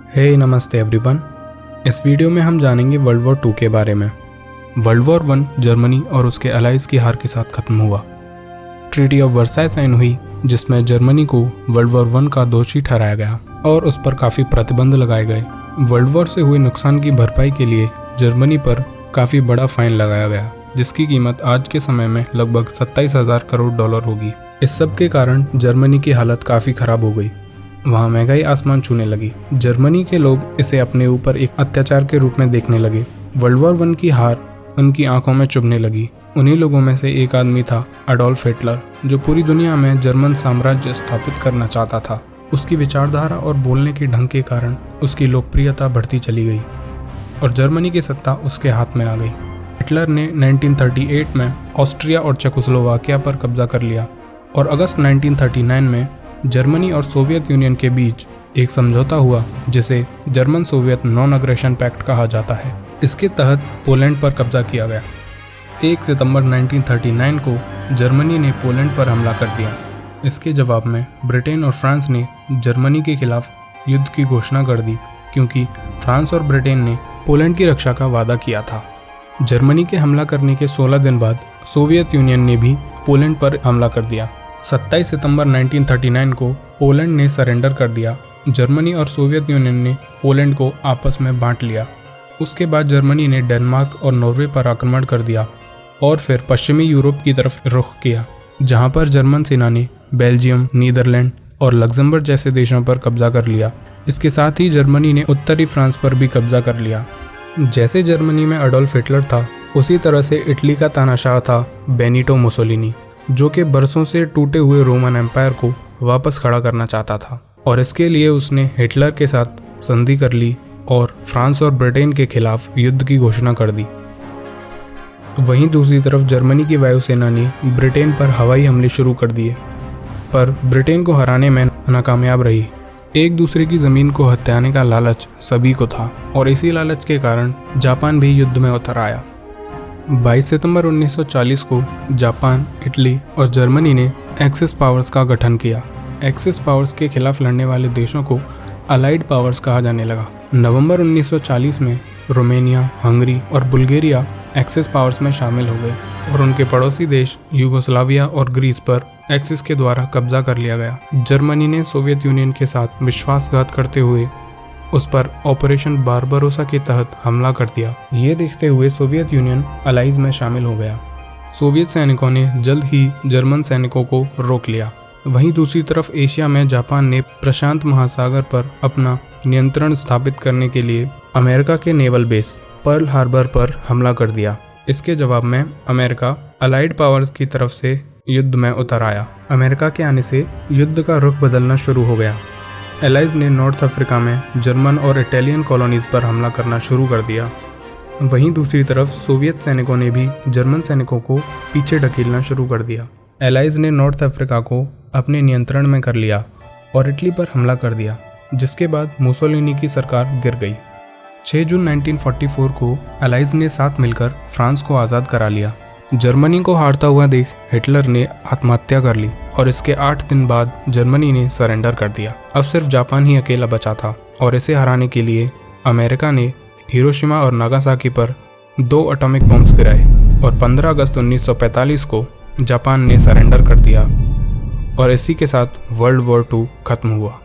नमस्ते एवरीवन। इस वीडियो में हम जानेंगे वर्ल्ड वॉर 2 के बारे में। वर्ल्ड वॉर 1 जर्मनी और उसके अलाइज की हार के साथ खत्म हुआ। ट्रीटी ऑफ वर्साई साइन हुई जिसमें जर्मनी को वर्ल्ड वॉर 1 का दोषी ठहराया गया और उस पर काफ़ी प्रतिबंध लगाए गए। वर्ल्ड वॉर से हुए नुकसान की भरपाई के लिए जर्मनी पर काफ़ी बड़ा फाइन लगाया गया जिसकी कीमत आज के समय में लगभग 27,000 करोड़ डॉलर होगी। इस सब के कारण जर्मनी की हालत काफ़ी ख़राब हो गई। वहाँ महंगाई आसमान छूने लगी। जर्मनी के लोग इसे अपने ऊपर एक अत्याचार के रूप में देखने लगे। वर्ल्ड वॉर 1 की हार उनकी आंखों में चुभने लगी। उन्हीं लोगों में से एक आदमी था एडोल्फ हिटलर, जो पूरी दुनिया में जर्मन साम्राज्य स्थापित करना चाहता था। उसकी विचारधारा और बोलने के ढंग के कारण उसकी लोकप्रियता बढ़ती चली गई और जर्मनी की सत्ता उसके हाथ में आ गई। हिटलर ने 1938 में ऑस्ट्रिया और चेकोस्लोवाकिया पर कब्जा कर लिया और अगस्त 1939 में जर्मनी और सोवियत यूनियन के बीच एक समझौता हुआ जिसे German Soviet non aggression pact कहा जाता है। इसके तहत पोलैंड पर कब्जा किया गया। 1 सितंबर 1939 को जर्मनी ने पोलैंड पर हमला कर दिया। इसके जवाब में ब्रिटेन और फ्रांस ने जर्मनी के खिलाफ युद्ध की घोषणा कर दी क्योंकि फ्रांस और ब्रिटेन ने पोलैंड की रक्षा का वादा किया था। जर्मनी के हमला करने के 16 दिन बाद सोवियत यूनियन ने भी पोलैंड पर हमला कर दिया। 27 सितंबर 1939 को पोलैंड ने सरेंडर कर दिया। जर्मनी और सोवियत यूनियन ने पोलैंड को आपस में बांट लिया। उसके बाद जर्मनी ने डेनमार्क और नॉर्वे पर आक्रमण कर दिया और फिर पश्चिमी यूरोप की तरफ रुख किया, जहां पर जर्मन सेना ने बेल्जियम, नीदरलैंड और लग्जमबर्ग जैसे देशों पर कब्जा कर लिया। इसके साथ ही जर्मनी ने उत्तरी फ्रांस पर भी कब्जा कर लिया। जैसे जर्मनी में एडोल्फ हिटलर था, उसी तरह से इटली का तानाशाह था बेनिटो मुसोलिनी, जो कि बरसों से टूटे हुए रोमन एम्पायर को वापस खड़ा करना चाहता था और इसके लिए उसने हिटलर के साथ संधि कर ली और फ्रांस और ब्रिटेन के खिलाफ युद्ध की घोषणा कर दी। वहीं दूसरी तरफ जर्मनी की वायुसेना ने ब्रिटेन पर हवाई हमले शुरू कर दिए, पर ब्रिटेन को हराने में नाकामयाब रही। एक दूसरे की ज़मीन को हथियाने का लालच सभी को था और इसी लालच के कारण जापान भी युद्ध में उतर आया। 22 सितंबर 1940 को जापान, इटली और जर्मनी ने एक्सिस पावर्स का गठन किया। एक्सिस पावर्स के खिलाफ लड़ने वाले देशों को अलाइड पावर्स कहा जाने लगा। नवंबर 1940 में रोमानिया, हंगरी और बुल्गारिया एक्सिस पावर्स में शामिल हो गए और उनके पड़ोसी देश यूगोस्लाविया और ग्रीस पर एक्सिस के द्वारा कब्जा कर लिया गया। जर्मनी ने सोवियत यूनियन के साथ विश्वासघात करते हुए उस पर ऑपरेशन बारबरोसा के तहत हमला कर दिया। ये देखते हुए सोवियत यूनियन अलाइज में शामिल हो गया। सोवियत सैनिकों ने जल्द ही जर्मन सैनिकों को रोक लिया। वहीं दूसरी तरफ एशिया में जापान ने प्रशांत महासागर पर अपना नियंत्रण स्थापित करने के लिए अमेरिका के नेवल बेस पर्ल हार्बर पर हमला कर दिया। इसके जवाब में अमेरिका अलाइड पावर्स की तरफ से युद्ध में उतर आया। अमेरिका के आने से युद्ध का रुख बदलना शुरू हो गया। एलाइज ने नॉर्थ अफ्रीका में जर्मन और इटालियन कॉलोनीज पर हमला करना शुरू कर दिया। वहीं दूसरी तरफ सोवियत सैनिकों ने भी जर्मन सैनिकों को पीछे ढकेलना शुरू कर दिया। एलाइज ने नॉर्थ अफ्रीका को अपने नियंत्रण में कर लिया और इटली पर हमला कर दिया, जिसके बाद मुसोलिनी की सरकार गिर गई। 6 जून 1944 को एलाइज ने साथ मिलकर फ्रांस को आज़ाद करा लिया। जर्मनी को हारता हुआ देख हिटलर ने आत्महत्या कर ली और इसके 8 दिन बाद जर्मनी ने सरेंडर कर दिया। अब सिर्फ जापान ही अकेला बचा था और इसे हराने के लिए अमेरिका ने हिरोशिमा और नागासाकी पर 2 एटॉमिक बॉम्ब्स गिराए और 15 अगस्त 1945 को जापान ने सरेंडर कर दिया और इसी के साथ वर्ल्ड वॉर 2 खत्म हुआ।